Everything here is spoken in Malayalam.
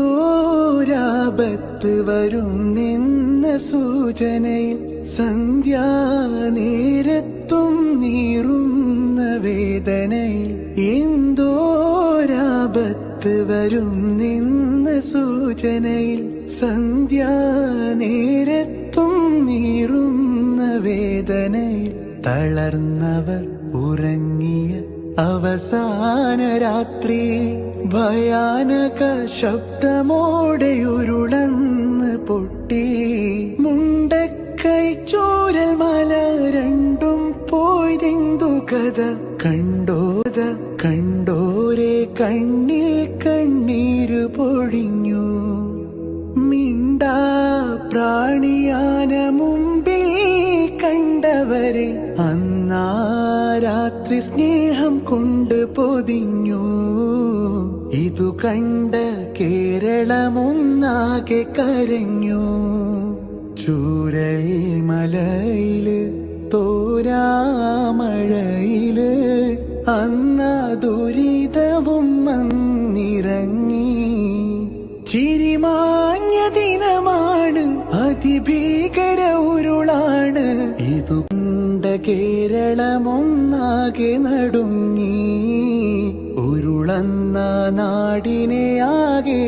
എന്തോരാപത്ത് വരും നിന്ന സൂചനയിൽ സന്ധ്യാനേരത്തും നീറുന്ന വേദനയിൽ എന്തോരാപത്ത് വരും നിന്ന സൂചനയിൽ സന്ധ്യാനേരത്തും നീറുന്ന വേദനയിൽ തളർന്നവർ ഉറങ്ങിയ അവസാന രാത്രി ഭയാനക ശബ്ദമോടെ ഉരുളന്ന് പൊട്ടി മുണ്ടക്കൈ ചോരൽ മല രണ്ടും പോയതെന്തു കഥ കണ്ടോരെ കണ്ണിൽ കണ്ണീര് പൊഴിഞ്ഞു മിണ്ടാ പ്രാണിയാന മുമ്പിൽ കണ്ടവരെ അന്നാ രാത്രി സ്നേഹം കൊണ്ട് പൊതിഞ്ഞു ഇതു കണ്ട കേരളമൊന്നാകെ കരഞ്ഞു ചൂരൽ മലയില് തോരാമഴയില് അന്നാ ദുരിതവും വന്നിറങ്ങി ചിരിമാഞ്ഞ ദിനമാണ് അതിഭീകര ഉരുളാണ് ഇതു കണ്ട കേരളമൊന്നാകെ നടുങ്ങി ഉരുളന്ന നാടിനെ ആകെ